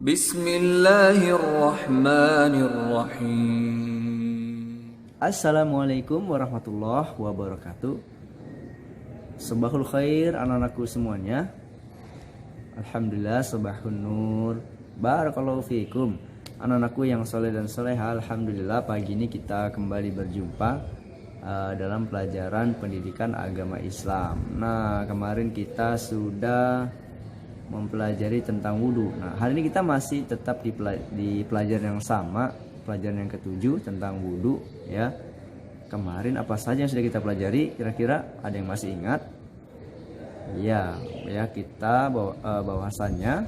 Bismillahirrahmanirrahim. Assalamualaikum warahmatullahi wabarakatuh. Sabahul khair anak-anakku semuanya. Alhamdulillah, sabahun nur. Barakallahu fiikum. Anak-anakku yang soleh dan soleha, alhamdulillah pagi ini kita kembali berjumpa dalam pelajaran pendidikan agama Islam. Nah, kemarin kita sudah mempelajari tentang wudhu. Nah, hari ini kita masih tetap di pelajaran yang sama, pelajaran yang ketujuh tentang wudhu ya. Kemarin apa saja yang sudah kita pelajari? Kira-kira ada yang masih ingat? Ya kita bahwasannya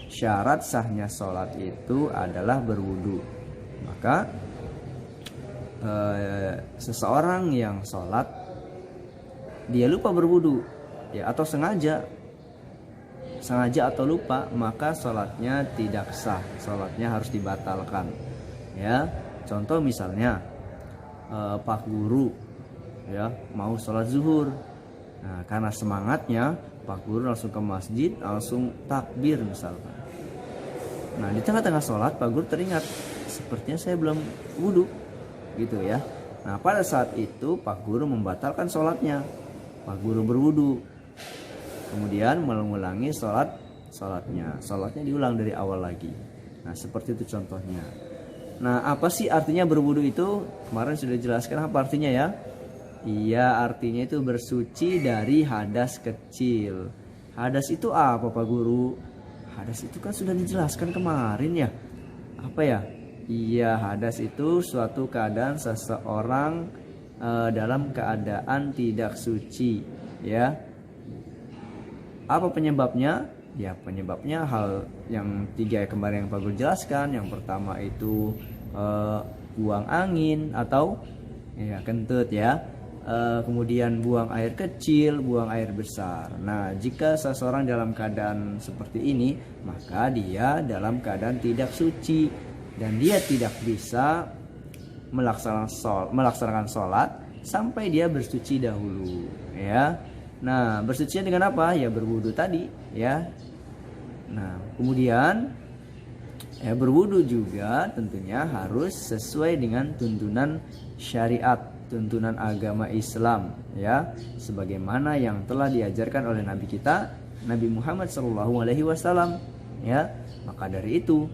syarat sahnya sholat itu adalah berwudhu. Maka seseorang yang sholat dia lupa berwudhu ya, atau sengaja atau lupa, maka sholatnya tidak sah, sholatnya harus dibatalkan ya. Contoh misalnya Pak Guru ya mau sholat zuhur. Nah, karena semangatnya Pak Guru langsung ke masjid, langsung takbir misalkan. Nah, di tengah-tengah sholat Pak Guru teringat, sepertinya saya belum wudhu gitu ya. Nah, pada saat itu Pak Guru membatalkan sholatnya. Pak Guru berwudhu, kemudian mengulangi sholatnya diulang dari awal lagi. Nah, seperti itu contohnya. Nah, apa sih artinya berwudhu itu? Kemarin sudah dijelaskan apa artinya ya. Iya, artinya itu bersuci dari hadas kecil. Hadas itu apa Pak Guru? Hadas itu kan sudah dijelaskan kemarin ya. Apa ya? Iya, hadas itu suatu keadaan seseorang dalam keadaan tidak suci ya. Apa penyebabnya? Ya, penyebabnya hal yang tiga kemarin yang Pak Guru jelaskan. Yang pertama itu buang angin atau ya kentut ya. Kemudian buang air kecil, buang air besar. Nah, jika seseorang dalam keadaan seperti ini, maka dia dalam keadaan tidak suci dan dia tidak bisa melaksanakan sholat sampai dia bersuci dahulu ya. Nah, bersucinya dengan apa? Ya berwudu tadi ya. Nah, kemudian ya berwudu juga tentunya harus sesuai dengan tuntunan syariat, tuntunan agama Islam ya, sebagaimana yang telah diajarkan oleh Nabi kita Nabi Muhammad SAW ya. Maka dari itu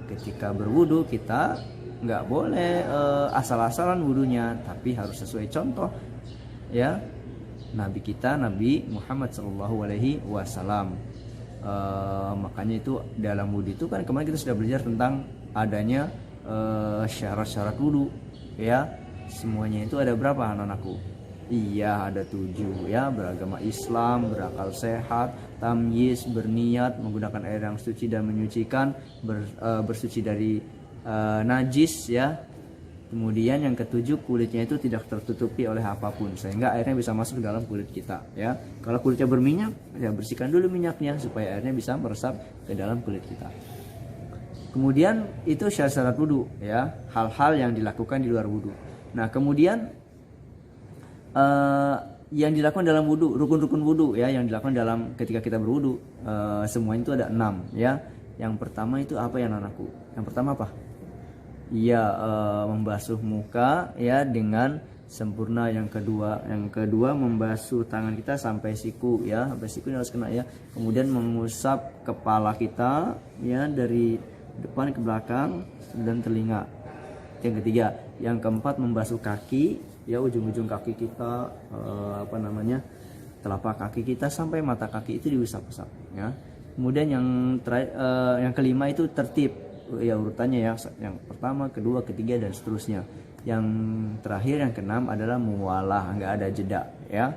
ketika berwudu kita nggak boleh asal-asalan wudunya, tapi harus sesuai contoh ya Nabi kita Nabi Muhammad SAW. Makanya itu dalam wudhu itu kan kemarin kita sudah belajar tentang adanya syarat-syarat wudhu ya. Semuanya itu ada berapa anak-anakku? Iya, ada 7 ya. Beragama Islam, berakal sehat, tamyiz, berniat, menggunakan air yang suci dan menyucikan, bersuci dari najis ya. Kemudian yang ketujuh, kulitnya itu tidak tertutupi oleh apapun sehingga airnya bisa masuk ke dalam kulit kita ya. Kalau kulitnya berminyak, ya bersihkan dulu minyaknya supaya airnya bisa meresap ke dalam kulit kita. Kemudian itu syarat-syarat wudhu ya, hal-hal yang dilakukan di luar wudhu. Nah, kemudian yang dilakukan dalam wudhu, rukun-rukun wudhu ya, yang dilakukan dalam ketika kita berwudhu, semuanya itu ada 6 ya. Yang pertama itu apa ya anakku? Yang pertama apa? Iya, membasuh muka ya dengan sempurna. Yang kedua membasuh tangan kita sampai siku ya, sampai siku harus kena ya. Kemudian mengusap kepala kita ya dari depan ke belakang dan telinga. Yang ketiga, yang keempat membasuh kaki ya, ujung-ujung kaki kita telapak kaki kita sampai mata kaki itu diusap-usap ya. Kemudian yang kelima itu tertib ya, urutannya ya, yang pertama, kedua, ketiga dan seterusnya. Yang terakhir yang keenam adalah muwalah, nggak ada jeda ya.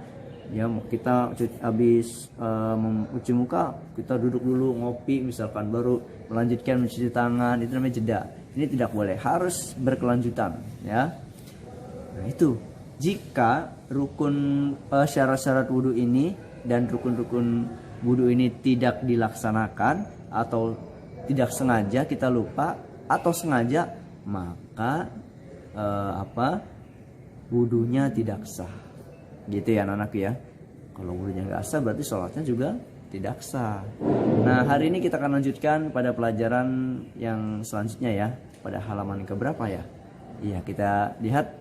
Ya, kita habis mencuci muka, kita duduk dulu ngopi misalkan, baru melanjutkan mencuci tangan, itu namanya jeda. Ini tidak boleh, harus berkelanjutan ya. Nah, itu jika rukun syarat-syarat wudhu ini dan rukun-rukun wudhu ini tidak dilaksanakan atau tidak sengaja kita lupa atau sengaja, maka wudhunya tidak sah gitu ya anak-anak ya. Kalau wudhunya nggak sah berarti sholatnya juga tidak sah. Nah, hari ini kita akan lanjutkan pada pelajaran yang selanjutnya ya. Pada halaman keberapa ya? Iya, kita lihat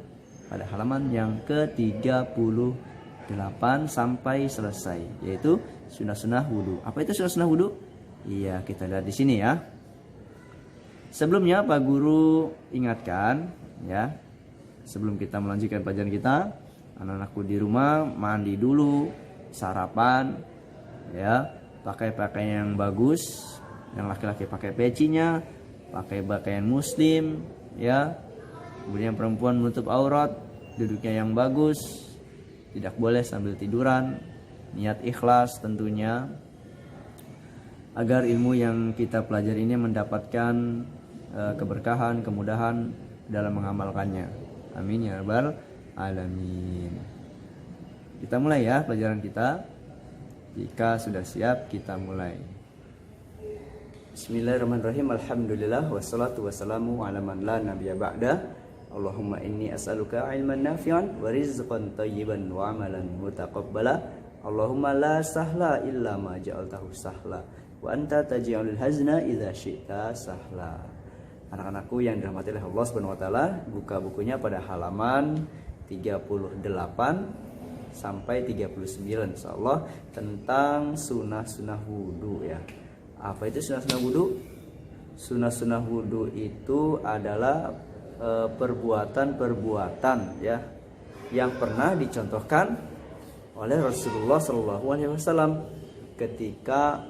pada halaman yang ke-38 sampai selesai, yaitu sunnah-sunnah wudu. Apa itu sunnah-sunnah wudu? Iya, kita lihat di sini ya. Sebelumnya Pak Guru ingatkan ya, sebelum kita melanjutkan pelajaran kita, anak-anakku di rumah mandi dulu, sarapan ya, pakai pakaian yang bagus. Yang laki-laki pakai pecinya, pakai pakaian muslim ya. Kemudian perempuan menutup aurat, duduknya yang bagus, tidak boleh sambil tiduran, niat ikhlas tentunya, agar ilmu yang kita pelajari ini mendapatkan keberkahan, kemudahan dalam mengamalkannya. Amin ya rabbal alamin. Kita mulai ya pelajaran kita. Jika sudah siap, kita mulai. Bismillahirrahmanirrahim. Alhamdulillah wassalatu wassalamu ala man la nabiyya ba'da. Allahumma inni as'aluka ilman nafi'an wa rizqan thayyiban wa amalan mutaqabbala. Allahumma la sahla illa ma ja'altahu sahla wa anta taj'alul hazna idza syi'ta sahla. Anak-anakku yang dirahmati oleh Allah Subhanahu wa taala, buka bukunya pada halaman 38 sampai 39 insyaallah, tentang sunnah-sunnah wudu ya. Apa itu sunnah-sunnah wudu? Sunnah-sunnah wudu itu adalah perbuatan-perbuatan ya yang pernah dicontohkan oleh Rasulullah Shallallahu Alaihi Wasallam ketika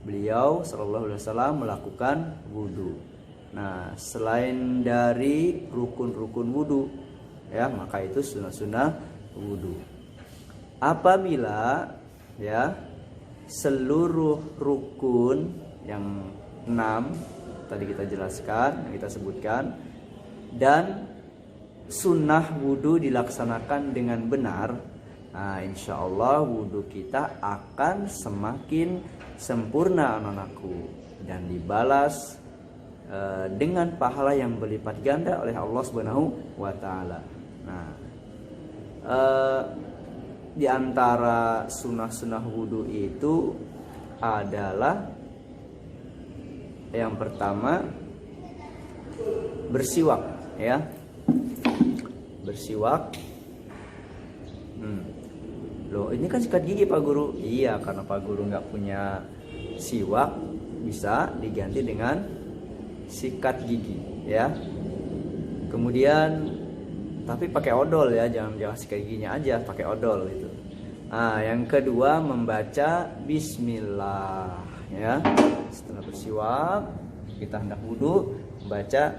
beliau Shallallahu Alaihi Wasallam melakukan wudu. Nah, selain dari rukun-rukun wudu ya, maka itu sunnah-sunnah wudu. Apabila ya seluruh rukun yang 6 tadi kita jelaskan, kita sebutkan, dan sunnah wudu dilaksanakan dengan benar, nah insya Allah wudu kita akan semakin sempurna anak-anakku, dan dibalas dengan pahala yang berlipat ganda oleh Allah Subhanahu wa taala. Nah, di antara sunnah-sunnah wudu itu adalah yang pertama bersiwak ya, bersiwak. Loh, ini kan sikat gigi Pak Guru. Iya, karena Pak Guru nggak punya siwak, bisa diganti dengan sikat gigi ya. Kemudian tapi pakai odol ya, jangan sikat giginya aja, pakai odol itu. Nah, yang kedua membaca bismillah ya. Setelah bersiwak, kita hendak wudu, membaca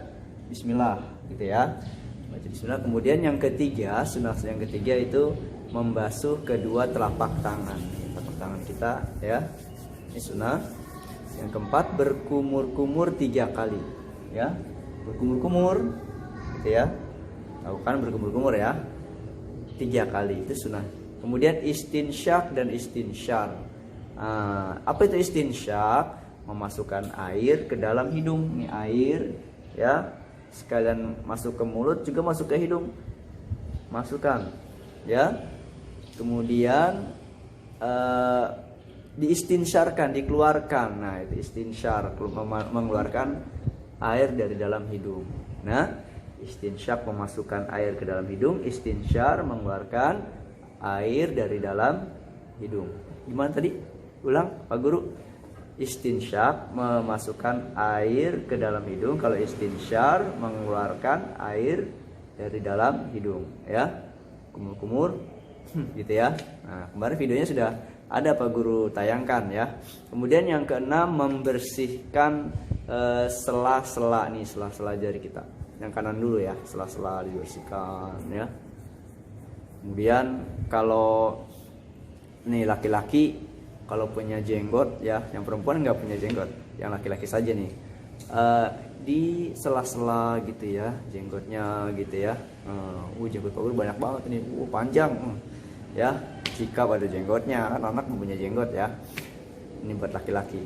bismillah gitu ya. Baca bismillah. Kemudian yang ketiga, sunnah yang ketiga itu membasuh kedua telapak tangan. Telapak tangan kita ya. Ini sunnah. Yang keempat berkumur-kumur 3 kali ya. Berkumur-kumur gitu ya. Tahu kan berkumur-kumur ya. 3 kali itu sunnah. Kemudian istinsyak dan istinsyar. Apa itu istinsyak? Memasukkan air ke dalam hidung. Ini air ya, sekalian masuk ke mulut juga masuk ke hidung, masukkan ya. Kemudian diistinsyarkan, dikeluarkan. Nah, itu istinsyar, mengeluarkan air dari dalam hidung. Nah, istinsyak memasukkan air ke dalam hidung, istinsyar mengeluarkan air dari dalam hidung. Gimana tadi? Ulang Pak Guru. Istinsyak memasukkan air ke dalam hidung, kalau istinsyar mengeluarkan air dari dalam hidung ya. Kumur-kumur gitu ya. Nah, kemarin videonya sudah ada Pak Guru tayangkan ya. Kemudian yang keenam membersihkan sela-sela nih, sela-sela jari kita. Yang kanan dulu ya, sela-sela dibersihkan ya. Kemudian kalau nih laki-laki kalau punya jenggot ya, yang perempuan nggak punya jenggot, yang laki-laki saja nih, di sela-sela gitu ya, jenggotnya gitu ya. Jenggot Pak Guru banyak banget nih, panjang ya. Jika pada jenggotnya, kan anak mempunyai jenggot ya. Ini buat laki-laki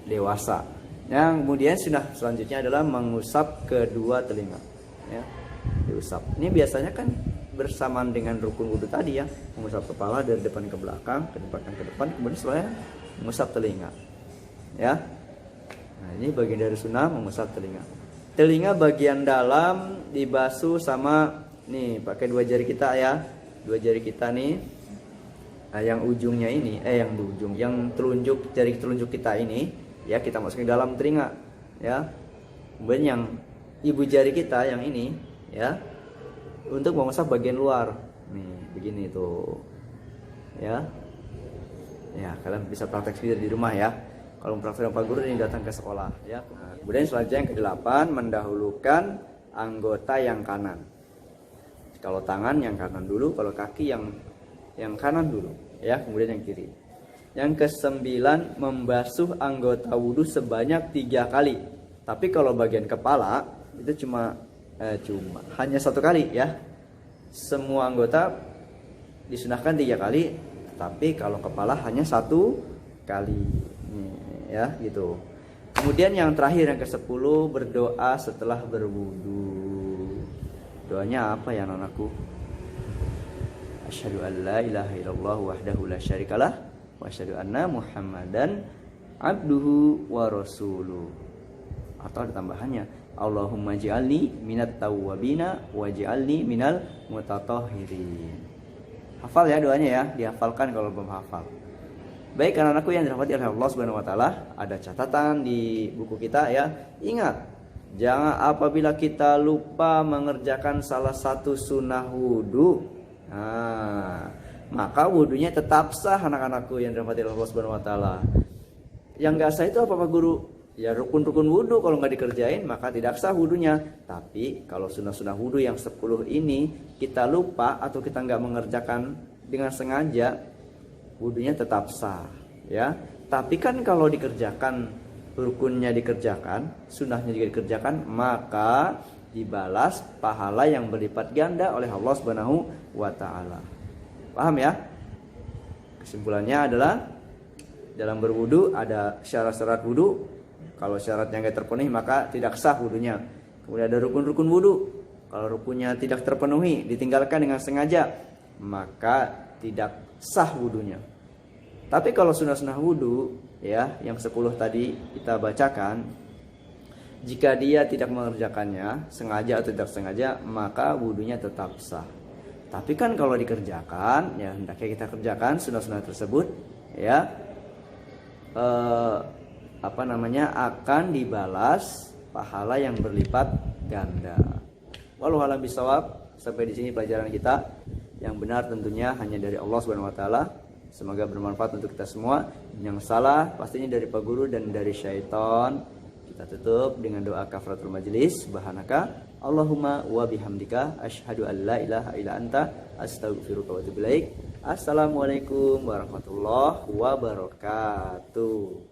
dewasa. Yang kemudian sudah selanjutnya adalah mengusap kedua telinga ya, diusap. Ini biasanya kan bersamaan dengan rukun wudu tadi ya, mengusap kepala dari depan ke belakang, ke depan ke depan, kemudian setelahnya mengusap telinga. Ya. Nah, ini bagian dari sunnah mengusap telinga. Telinga bagian dalam dibasuh sama nih pakai dua jari kita ya. Dua jari kita nih. Nah, yang ujungnya ini yang telunjuk jari telunjuk kita ini ya kita masukin dalam telinga ya. Kemudian yang ibu jari kita yang ini ya untuk mengusap bagian luar. Nih, begini tuh. Ya. Ya, kalian bisa praktek sendiri di rumah ya. Kalau praktek Pak Guru ini datang ke sekolah ya. Nah, kemudian selanjutnya yang ke-8 mendahulukan anggota yang kanan. Kalau tangan yang kanan dulu, kalau kaki yang kanan dulu ya, kemudian yang kiri. Yang ke-9 membasuh anggota wudhu sebanyak 3 kali. Tapi kalau bagian kepala itu cuma hanya 1 kali ya. Semua anggota disunahkan 3 kali, tapi kalau kepala hanya 1 kali ya gitu. Kemudian yang terakhir yang ke-10 berdoa setelah berwudu. Doanya apa ya anakku? Asyhadu an la ilaha illallah wahdahu la syarikalah wa asyhadu anna Muhammadan abduhu wa rasuluh. Atau ada tambahannya, Allahumma ja'alni minat tawwabina waj'alni minal mutatahhirin. Hafal ya doanya ya, dihafalkan kalau belum hafal. Baik anak-anakku yang dirahmati oleh Allah Subhanahu wa taala, ada catatan di buku kita ya. Ingat, jangan apabila kita lupa mengerjakan salah satu sunnah wudu, maka wudunya tetap sah anak-anakku yang dirahmati oleh Allah Subhanahu wa taala. Yang enggak sah itu apa Pak Guru? Ya rukun-rukun wudu kalau nggak dikerjain maka tidak sah wudunya. Tapi kalau sunnah-sunnah wudu yang 10 ini kita lupa atau kita nggak mengerjakan dengan sengaja, wudunya tetap sah ya. Tapi kan kalau dikerjakan, rukunnya dikerjakan, sunnahnya juga dikerjakan, maka dibalas pahala yang berlipat ganda oleh Allah Subhanahu wa taala. Paham ya? Kesimpulannya adalah dalam berwudu ada syarat-syarat wudu. Kalau syaratnya nggak terpenuhi maka tidak sah wudunya. Kemudian ada rukun-rukun wudu. Kalau rukunnya tidak terpenuhi, ditinggalkan dengan sengaja, maka tidak sah wudunya. Tapi kalau sunnah-sunnah wudu ya, yang 10 tadi kita bacakan, jika dia tidak mengerjakannya sengaja atau tidak sengaja, maka wudunya tetap sah. Tapi kan kalau dikerjakan, ya hendaknya kita kerjakan sunnah-sunnah tersebut ya. Akan dibalas pahala yang berlipat ganda. Wallahu a'lam bishawab. Sampai di sini pelajaran kita. Yang benar tentunya hanya dari Allah Subhanahu wa taala. Semoga bermanfaat untuk kita semua. Yang salah pastinya dari Pak Guru dan dari syaitan. Kita tutup dengan doa kafaratul majlis. Subhanaka Allahumma wa bihamdika asyhadu an la ilaha illa anta astaghfiruka wa atubu ilaik. Assalamualaikum warahmatullahi wabarakatuh.